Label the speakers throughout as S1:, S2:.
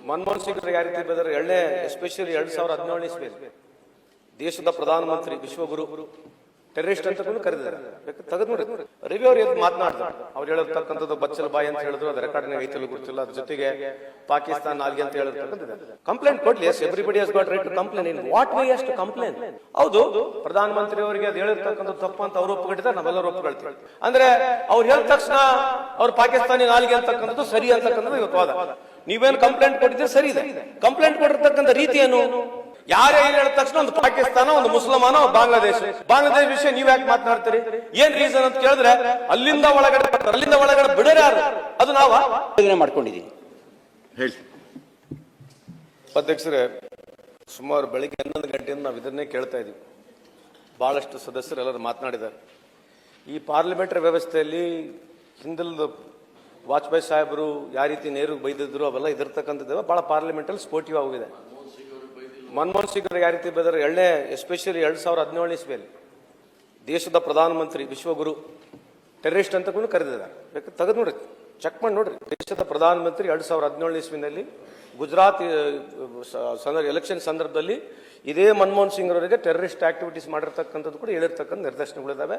S1: ಮನಮೋಹನ್ ಸಿಂಗ್ ಯಾವ ರೀತಿ ಬೆದರ್ ಎರಡನೇ ಎಸ್ಪೆಷಲಿ 2017 ಇಸ್ವಿ ದೇಶದ ಪ್ರಧಾನಮಂತ್ರಿ ವಿಶ್ವಗುರು ಟೆರರಿಸ್ಟ್ ಅಂತ ಕರೆದಿದ್ದಾರೆ. ತೆಗೆದು ನೋಡಿ ರವಿ ಅವ್ರು ಎದ್ದು ಮಾತನಾಡ್ತಾರೆ. ಅವ್ರು ಹೇಳಿರ್ತಕ್ಕಂಥದ್ದು ಬಚ್ಚಲ ಬಾಯಿ ಅಂತ ಹೇಳಿದ್ರು, ಅದು ರೆಕಾರ್ಡ್ ಐತಲ್ಲ ಗೊತ್ತಿಲ್ಲ. ಅದ್ರ ಜೊತೆಗೆ ಪಾಕಿಸ್ತಾನ ನಾಲ್ಗೆ ಅಂತ ಹೇಳಿರ್ತಕ್ಕಂಥದ್ದು ಕಂಪ್ಲೇಂಟ್ ಕೊಡ್ಲಿ. Everybody has got right to complain. In what way has to complain? ಹೌದು, ಪ್ರಧಾನಮಂತ್ರಿ ಅವರಿಗೆ ಅದು ಹೇಳಿರ್ತಕ್ಕಂಥ ತಪ್ಪು ಅಂತ ಅವರು ಒಪ್ಪಿಕೊಂಡಿದ್ದಾರೆ, ನಾವೆಲ್ಲರೂ ಒಪ್ಪಿಕೊಳ್ತೀವಿ. ಅಂದ್ರೆ ಅವ್ರು ಹೇಳಿದ ತಕ್ಷಣ ಅವ್ರು ಪಾಕಿಸ್ತಾನಿ ನಾಲ್ಗೆ ಅಂತಕ್ಕಂಥದ್ದು ಸರಿ ಅಂತಕ್ಕಂಥದ್ದು ಇವತ್ತು ವಾದ. ನೀವೇನು ಕಂಪ್ಲೇಂಟ್ ಕೊಟ್ಟಿದ್ರೆ ಸರಿ ಇದೆ. ಕಂಪ್ಲೇಂಟ್ ಕೊಟ್ಟಿರ್ತಕ್ಕಂಥ ರೀತಿ ಏನು? ಯಾರೇ ಹೇಳಿದ ತಕ್ಷಣ ಒಂದು ಪಾಕಿಸ್ತಾನ, ಒಂದು ಮುಸಲ್ಮಾನ, ಒಂದು ಬಾಂಗ್ಲಾದೇಶ ವಿಷಯ ನೀವ್ ಯಾಕೆ ಮಾತನಾಡ್ತೀರಿ? ಏನ್ ರೀಸನ್ ಅಂತ ಕೇಳಿದ್ರೆ ಅಲ್ಲಿಂದ ಒಳಗಡೆ ಬಿಡೋರು ಯಾರು? ಅದು ನಾವು ಮಾಡ್ಕೊಂಡಿದೀವಿ. ಹೇಳಿ ಅಧ್ಯಕ್ಷರೇ, ಸುಮಾರು ಬೆಳಿಗ್ಗೆ 11 ಗಂಟೆಯಿಂದ ನಾವು ಇದನ್ನೇ ಕೇಳ್ತಾ ಇದೀವಿ. ಬಹಳಷ್ಟು ಸದಸ್ಯರು ಎಲ್ಲರೂ ಮಾತನಾಡಿದ್ದಾರೆ. ಈ ಪಾರ್ಲಿಮೆಂಟರಿ ವ್ಯವಸ್ಥೆಯಲ್ಲಿ ಹಿಂದಲ್ದ ವಾಜಪೇಯಿ ಸಾಹೇಬರು ಯಾವ ರೀತಿ ನೇರು ಬೈದಿದ್ರು ಅವೆಲ್ಲ ಇದಿರ್ತಕ್ಕಂಥದ್ದು ಬಹಳ ಪಾರ್ಲಿಮೆಂಟ್ ಅಲ್ಲಿ ಸ್ಪೋರ್ಟಿವ್ ಆಗಿದೆ. ಮನಮೋಹನ್ ಸಿಂಗ್ ಯಾವ ರೀತಿ ಬೆದರ್ ಎರಡನೇ ಎಸ್ಪೆಷಲಿ 2017 ಇಸ್ವಿಯಲ್ಲಿ ದೇಶದ ಪ್ರಧಾನಮಂತ್ರಿ ವಿಶ್ವಗುರು ಟೆರರಿಸ್ಟ್ ಅಂತ ಕರೆದಿದ್ದಾರೆ. ತೆಗೆದು ನೋಡಿ, ಚೆಕ್ ಮಾಡಿ ನೋಡ್ರಿ. ದೇಶದ ಪ್ರಧಾನಮಂತ್ರಿ 2017 ಇಸ್ವಿನಲ್ಲಿ ಗುಜರಾತ್ ಎಲೆಕ್ಷನ್ ಸಂದರ್ಭದಲ್ಲಿ ಇದೇ ಮನಮೋಹನ್ ಸಿಂಗ್ ಅವರಿಗೆ ಟೆರರಿಸ್ಟ್ ಆಕ್ಟಿವಿಟೀಸ್ ಮಾಡಿರ್ತಕ್ಕಂಥದ್ದು ಕೂಡ ಹೇಳಿರ್ತಕ್ಕಂಥ ನಿದರ್ಶನಗಳಿದ್ದಾವೆ.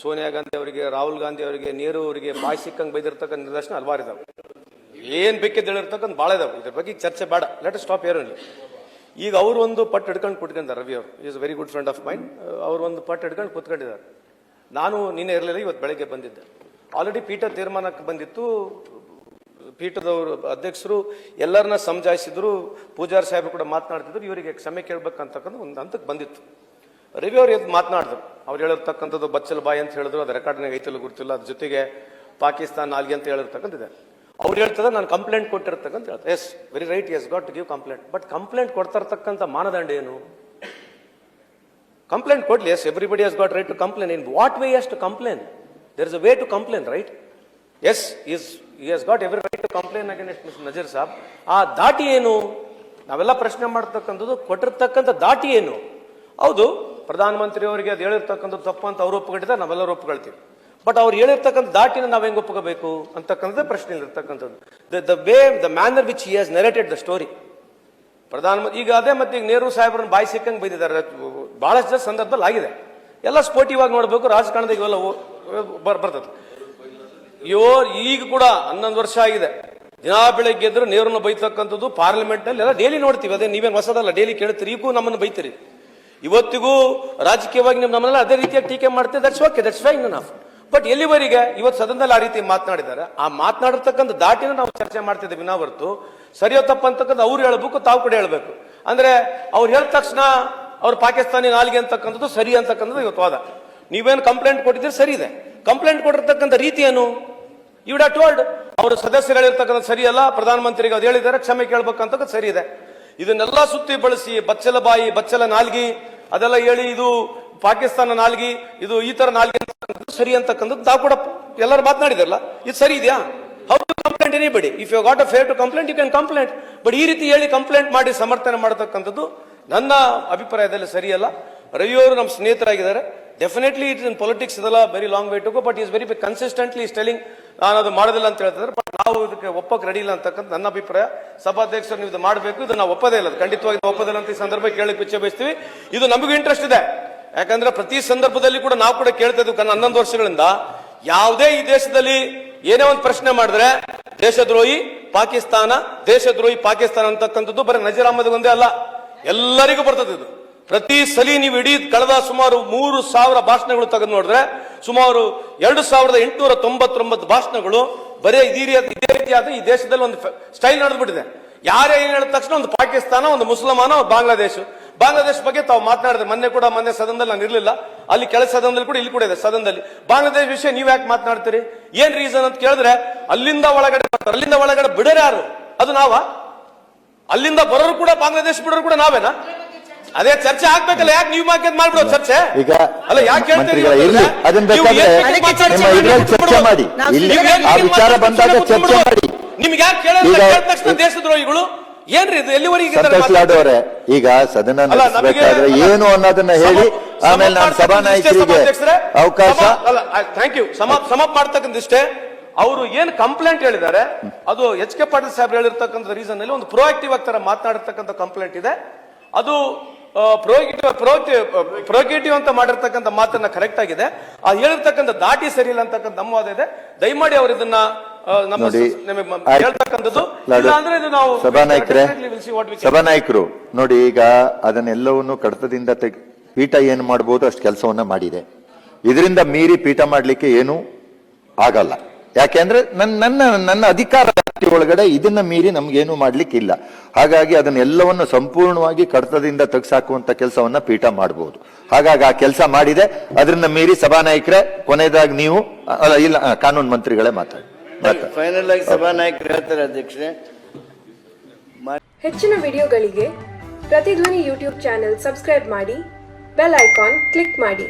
S1: ಸೋನಿಯಾ ಗಾಂಧಿ ಅವರಿಗೆ, ರಾಹುಲ್ ಗಾಂಧಿ ಅವರಿಗೆ, ನೆಹರು ಅವರಿಗೆ ಬಾಯಿ ಸಿಕ್ಕಂಗೆ ಬೈದಿರ್ತಕ್ಕಂಥ ನಿದರ್ಶನ ಹಲವಾರು ಇದಾವೆ. ಏನ್ ಬೇಕಿದ್ದು ಹೇಳಿರ್ತಕ್ಕಂಥ ಭಾಳ ಇದಾವೆ. ಇದ್ರ ಬಗ್ಗೆ ಚರ್ಚೆ ಬೇಡ. Let stop here only. ಈಗ ಅವರು ಒಂದು ಪಟ್ಟು ಹಿಡ್ಕೊಂಡು ಕುತ್ಕೊಂಡಿದ್ದಾರೆ. ರವಿ ಅವರು is very good friend of mind. ಅವರು ಒಂದು ಪಟ್ಟು ಹಿಡ್ಕೊಂಡು ಕುತ್ಕೊಂಡಿದ್ದಾರೆ. ನಾನು ನಿನ್ನೆ ಇರಲಿಲ್ಲ, ಇವತ್ತು ಬೆಳಗ್ಗೆ ಬಂದಿದ್ದೆ. ಆಲ್ರೆಡಿ ಪೀಠ ತೀರ್ಮಾನಕ್ಕೆ ಬಂದಿತ್ತು. ಪೀಠದವರು ಅಧ್ಯಕ್ಷರು ಎಲ್ಲರನ್ನ ಸಮಜಾಯಿಸಿದ್ರು. ಪೂಜಾರಿ ಸಾಹೇಬರು ಕೂಡ ಮಾತನಾಡ್ತಿದ್ರು. ಇವರಿಗೆ ಕ್ಷಮೆ ಕೇಳಬೇಕಂತಕ್ಕಂಥ ಒಂದು ಹಂತಕ್ಕೆ ಬಂದಿತ್ತು. ರವಿ ಅವರು ಎದ್ದು ಮಾತನಾಡಿದ್ರು. ಅವ್ರು ಹೇಳಿರ್ತಕ್ಕಂಥದ್ದು ಬಚ್ಚಲ ಬಾಯಿ ಅಂತ ಹೇಳಿದ್ರು, ಅದು ರೆಕಾರ್ಡ್ನಾಗ ಐತಲ್ಲ ಗೊತ್ತಿಲ್ಲ. ಅದ್ರ ಜೊತೆಗೆ ಪಾಕಿಸ್ತಾನ ನಾಲ್ಗೆ ಅಂತ ಹೇಳಿರ್ತಕ್ಕಂಥದ್ದಿದೆ. ಅವ್ರು ಹೇಳ್ತಾರೆ ನಾನು ಕಂಪ್ಲೇಂಟ್ ಕೊಟ್ಟಿರ್ತಕ್ಕಂತ ಹೇಳ್ತಾರೆ. Yes, very right, yes got to give complaint. But complaint ಕೊಡ್ತಾ ಇರ್ತಕ್ಕಂಥ ಮಾನದಂಡ ಏನು? ಕಂಪ್ಲೇಂಟ್ ಕೊಡ್ಲಿ. Yes, everybody has got right to complain. In what way has to complain? There is a way to complain, right? Yes, he has got every right to complain against Mr. Nazir Saab. ಆ ದಾಟಿ ಏನು? ನಾವೆಲ್ಲ ಪ್ರಶ್ನೆ ಮಾಡ್ತಕ್ಕಂಥದ್ದು ಕೊಟ್ಟಿರ್ತಕ್ಕಂಥ ದಾಟಿ ಏನು? ಹೌದು, ಪ್ರಧಾನಮಂತ್ರಿ ಅವರಿಗೆ ಅದು ಹೇಳಿರ್ತಕ್ಕಂಥ ತಪ್ಪು ಅಂತ ಅವರು ಒಪ್ಪಿಕೊಂಡಿದ್ದಾರೆ, ನಾವೆಲ್ಲರೂ ಒಪ್ಪಿಕೊಳ್ತೀವಿ. ಬಟ್ ಅವ್ರು ಹೇಳಿರ್ತಕ್ಕಂಥ ದಾಟಿನ ನಾವ್ ಹೆಂಗ್ ಒಪ್ಕೋಬೇಕು ಅಂತಕ್ಕಂಥದ್ದೇ ಪ್ರಶ್ನೆ ಇರ್ತಕ್ಕಂಥದ್ದು. The manner which he has narrated the story. ಪ್ರಧಾನಮಂತ್ರಿ ಈಗ ಅದೇ ಮತ್ತೆ ಈಗ ನೆಹರು ಸಾಹೇಬ್ರನ್ನ ಬಾಯಿ ಸಿಕ್ಕಂಗೆ ಬೈದಿದ್ದಾರೆ. ಬಹಳಷ್ಟು ಸಂದರ್ಭದಲ್ಲಿ ಆಗಿದೆ. ಎಲ್ಲ ಸ್ಪೋರ್ಟಿವ್ ಆಗಿ ನೋಡ್ಬೇಕು. ರಾಜಕಾರಣದಾಗ ಇವೆಲ್ಲ ಬರ್ತದೆ. ಈಗ ಕೂಡ 11 ವರ್ಷ ಆಗಿದೆ. ದಿನ ಬೆಳಗ್ಗೆ ಎದ್ರು ನೇರನ್ನ ಬೈತಕ್ಕಂಥದ್ದು ಪಾರ್ಲಿಮೆಂಟ್ ನಲ್ಲಿ ಎಲ್ಲ ಡೈಲಿ ನೋಡ್ತೀವಿ. ಅದೇ ನೀವೇನು ಹೊಸದಲ್ಲ, ಡೈಲಿ ಕೇಳ್ತೀರಿ. ಈಗೂ ನಮ್ಮನ್ನು ಬೈತೀರಿ. ಇವತ್ತಿಗೂ ರಾಜಕೀಯವಾಗಿ ನಮ್ಮನ್ನೆಲ್ಲ ಅದೇ ರೀತಿಯಾಗಿ ಟೀಕೆ ಮಾಡ್ತೀವಿ. That's okay, that's fine enough. But ಎಲ್ಲಿವರೆಗೆ ಇವತ್ತು ಸದನದಲ್ಲಿ ಆ ರೀತಿ ಮಾತನಾಡಿದ್ದಾರೆ. ಆ ಮಾತನಾಡಿರ್ತಕ್ಕಂಥ ದಾಟಿನ ನಾವು ಚರ್ಚೆ ಮಾಡ್ತಿದ್ದೇವೆ ವಿನಾ ಹೊರತು ಸರಿಯೋ ತಪ್ಪ ಅಂತಕ್ಕಂಥ ಅವ್ರು ಹೇಳ್ಬೇಕು, ತಾವು ಕೂಡ ಹೇಳ್ಬೇಕು. ಅಂದ್ರೆ ಅವ್ರು ಹೇಳಿದ ತಕ್ಷಣ ಅವ್ರು ಪಾಕಿಸ್ತಾನಿ ನಾಲ್ಗೆ ಅಂತಕ್ಕಂಥದ್ದು ಸರಿ ಅಂತಕ್ಕಂಥದ್ದು ಇವತ್ತು ವಾದ. ನೀವೇನು ಕಂಪ್ಲೇಂಟ್ ಕೊಟ್ಟಿದ್ರೆ ಸರಿ ಇದೆ. ಕಂಪ್ಲೇಂಟ್ ಕೊಟ್ಟಿರ್ತಕ್ಕಂಥ ರೀತಿ ಏನು? You would have told. ಅವರು ಸದಸ್ಯರು ಹೇಳಿರ್ತಕ್ಕಂಥ ಸರಿಯಲ್ಲ, ಪ್ರಧಾನಮಂತ್ರಿಗೆ ಅದು ಹೇಳಿದ್ದಾರೆ, ಕ್ಷಮೆ ಕೇಳ್ಬೇಕಂತಕ್ಕಂಥ ಸರಿ ಇದೆ. ಇದನ್ನೆಲ್ಲ ಸುತ್ತಿ ಬಳಸಿ ಬಚ್ಚಲ ಬಾಯಿ, ಬಚ್ಚಲ ನಾಲ್ಗಿ ಅದೆಲ್ಲ ಹೇಳಿ ಇದು ಪಾಕಿಸ್ತಾನ ನಾಲ್ಗಿ, ಇದು ಈ ತರ ನಾಲ್ಗಿ ಸರಿ ಅಂತಕ್ಕಂಥದ್ದು ತಾವು ಕೂಡ ಎಲ್ಲರೂ ಮಾತನಾಡಿದಾರಲ್ಲ. ಇದು ಸರಿ ಇದೆಯಾ? How to complaint anybody? If you got a fair to complaint, you can complaint. But ಈ ರೀತಿ ಹೇಳಿ ಕಂಪ್ಲೇಂಟ್ ಮಾಡಿ ಸಮರ್ಥನೆ ಮಾಡತಕ್ಕಂಥದ್ದು ನನ್ನ ಅಭಿಪ್ರಾಯದಲ್ಲಿ ಸರಿಯಲ್ಲ. ರವಿ ಅವರು ನಮ್ಮ ಸ್ನೇಹಿತರಾಗಿದ್ದಾರೆ. ಡೆಫಿನೆಟ್ಲಿ ಇಟ್ ಇನ್ ಪೊಲಿಟಿಕ್ಸ್ ಇದೆಲ್ಲ very long way to go. But is very consistently telling ನಾನು ಅದು ಮಾಡೋದಿಲ್ಲ ಅಂತ ಹೇಳ್ತಿದ್ದಾರೆ. ಬಟ್ ನಾವು ಇದಕ್ಕೆ ಒಪ್ಪಕ್ಕೆ ರೆಡಿ ಇಲ್ಲ ಅಂತಕ್ಕಂಥ ನನ್ನ ಅಭಿಪ್ರಾಯ. ಸಭಾಧ್ಯಕ್ಷರು ನೀವು ಇದು ಮಾಡಬೇಕು, ಇದು ನಾವು ಒಪ್ಪದೇ ಇಲ್ಲ, ಖಂಡಿತವಾಗಿ ಒಪ್ಪದಿಲ್ಲ ಅಂತ ಈ ಸಂದರ್ಭ ಕೇಳಕ್ಕೆ ಇಚ್ಛೆ ಬಯಸ್ತೀವಿ. ಇದು ನಮಗೂ ಇಂಟ್ರೆಸ್ಟ್ ಇದೆ. ಯಾಕಂದ್ರೆ ಪ್ರತಿ ಸಂದರ್ಭದಲ್ಲಿ ಕೂಡ ನಾವು ಕೂಡ ಕೇಳ್ತಾ ಇದ್ವಿ 11 ವರ್ಷಗಳಿಂದ. ಯಾವುದೇ ಈ ದೇಶದಲ್ಲಿ ಏನೇ ಒಂದು ಪ್ರಶ್ನೆ ಮಾಡಿದ್ರೆ ದೇಶದ್ರೋಹಿ ಪಾಕಿಸ್ತಾನ ಅಂತಕ್ಕಂಥದ್ದು ಬರೀ ನಜೀರ್ ಅಹಮದ್ ಒಂದೇ ಅಲ್ಲ, ಎಲ್ಲರಿಗೂ ಬರ್ತದೆ ಇದು. ಪ್ರತಿ ಸಲಿ ನೀವು ಇಡೀ ಕಳೆದ ಸುಮಾರು 3,000 ಭಾಷಣಗಳು ತೆಗೆದು ನೋಡಿದ್ರೆ ಸುಮಾರು 2,899 ಭಾಷಣಗಳು ಬರೀ ಇದೇ ರೀತಿಯಾದ ಈ ದೇಶದಲ್ಲಿ ಒಂದು ಸ್ಟೈಲ್ ನಡೆದ್ಬಿಟ್ಟಿದೆ. ಯಾರೇ ಏನ್ ಹೇಳಿದ ತಕ್ಷಣ ಒಂದು ಪಾಕಿಸ್ತಾನ, ಒಂದು ಮುಸಲ್ಮಾನ, ಒಂದು ಬಾಂಗ್ಲಾದೇಶ ಬಗ್ಗೆ ತಾವು ಮಾತನಾಡಿದ್ರೆ ಮೊನ್ನೆ ಸದನದಲ್ಲಿ ನಾನು ಇರಲಿಲ್ಲ. ಅಲ್ಲಿ ಕೆಳ ಸದನದಲ್ಲಿ ಕೂಡ, ಇಲ್ಲಿ ಕೂಡ ಇದೆ ಸದನದಲ್ಲಿ. ಬಾಂಗ್ಲಾದೇಶ ವಿಷಯ ನೀವ್ ಯಾಕೆ ಮಾತನಾಡ್ತೀರಿ? ಏನ್ ರೀಸನ್ ಅಂತ ಕೇಳಿದ್ರೆ ಅಲ್ಲಿಂದ ಒಳಗಡೆ ಬಿಡೋರು ಯಾರು? ಅದು ನಾವ? ಅಲ್ಲಿಂದ ಬರೋರು ಕೂಡ ಬಾಂಗ್ಲಾದೇಶ ಬಿಡೋರು ಕೂಡ ನಾವೇನಾ? ಅದೇ ಚರ್ಚೆ ಆಗ್ಬೇಕಲ್ಲ. ಯಾಕೆ ನೀವು ಮಾಡ್ಬಿಡೋ ಚರ್ಚೆ? ಈಗ ಅಲ್ಲ, ಯಾಕೆ ಹೇಳ್ತೀರಿ? ನಿಮ್ಗೆ ಯಾಕೆ ಕೇಳಿದ ತಕ್ಷಣ ದೇಶದ್ರೋಹಿಗಳು ಏನ್ರಿ ಇದು? ಎಲ್ಲಿವರೆಗೆ
S2: ಈಗ ಸದನ ನಡೆಸಬೇಕಾದ್ರೆ ಏನು ಅನ್ನೋದನ್ನ ಹೇಳಿ ಆಮೇಲೆ ನಾನು ಸಭಾನಾಯಕರಿಗೆ ಅವಕಾಶ.
S1: Thank you. ಸಮಾಪ್ ಮಾಡ್ತಕ್ಕಂಥ ಇಷ್ಟೇ. ಅವರು ಏನ್ ಕಂಪ್ಲೇಂಟ್ ಹೇಳಿದ್ದಾರೆ ಅದು ಎಚ್ ಕೆ ಪಾಟೀಲ್ ಸಾಹೇಬ್ ಹೇಳಿರ್ತಕ್ಕಂಥ ರೀಸನ್ ಅಲ್ಲಿ ಒಂದು ಪ್ರೋಆಕ್ಟಿವ್ ಆಗಿ ತರ ಮಾತನಾಡಿರ್ತಕ್ಕಂಥ ಕಂಪ್ಲೇಂಟ್ ಇದೆ. ಅದು ಪ್ರೋಗೇಟಿವ್ ಅಂತ ಮಾಡಿರ್ತಕ್ಕಂಥ ಮಾತನ್ನ ಕರೆಕ್ಟ್ ಆಗಿದೆ. ಆ ಹೇಳಿರ್ತಕ್ಕಂಥ ದಾಟಿ ಸರಿ ಇಲ್ಲ ಅಂತಕ್ಕಂಥ ನಮ್ಮ ವಾದ ಇದೆ. ದಯಮಾಡಿ ಅವರು ಇದನ್ನ ಹೇಳ್ತಕ್ಕಂಥದ್ದು ಅಂದ್ರೆ ಇದು ನಾವು
S2: ಸಭಾನಾಯಕರು ನೋಡಿ, ಈಗ ಅದನ್ನೆಲ್ಲವನ್ನು ಕಡತದಿಂದ ಪೀಠ ಏನು ಮಾಡಬಹುದು ಅಷ್ಟು ಕೆಲಸವನ್ನ ಮಾಡಿದೆ. ಇದರಿಂದ ಮೀರಿ ಪೀಠ ಮಾಡ್ಲಿಕ್ಕೆ ಏನು ಆಗಲ್ಲ. ಯಾಕೆಂದ್ರೆ ನನ್ನ ಅಧಿಕಾರ ಒಳಗಡೆ ಇದನ್ನ ಮೀರಿ ನಮ್ಗೇನು ಮಾಡ್ಲಿಕ್ಕಿಲ್ಲ. ಹಾಗಾಗಿ ಅದನ್ನೆಲ್ಲವನ್ನು ಸಂಪೂರ್ಣವಾಗಿ ಕಡತದಿಂದ ತೆಗೆಸಾಕುವಂತ ಕೆಲಸವನ್ನ ಪೀಠ ಮಾಡಬಹುದು. ಹಾಗಾಗಿ ಆ ಕೆಲಸ ಮಾಡಿದೆ. ಅದನ್ನ ಮೀರಿ ಸಭಾನಾಯಕರೇ ಕೊನೆಯದಾಗಿ ನೀವು ಇಲ್ಲ ಕಾನೂನು ಮಂತ್ರಿಗಳೇ ಮಾತಾಡಿ.
S3: ಫೈನಲ್ ಆಗಿ ಸಭಾನಾಯಕರು ಹೇಳ್ತಾರೆ ಅಧ್ಯಕ್ಷರೇ.
S4: ಹೆಚ್ಚಿನ ವಿಡಿಯೋಗಳಿಗೆ ಪ್ರತಿಧ್ವನಿ ಯೂಟ್ಯೂಬ್ ಚಾನೆಲ್ ಸಬ್ಸ್ಕ್ರೈಬ್ ಮಾಡಿ, ಬೆಲ್ ಐಕಾನ್ ಕ್ಲಿಕ್ ಮಾಡಿ.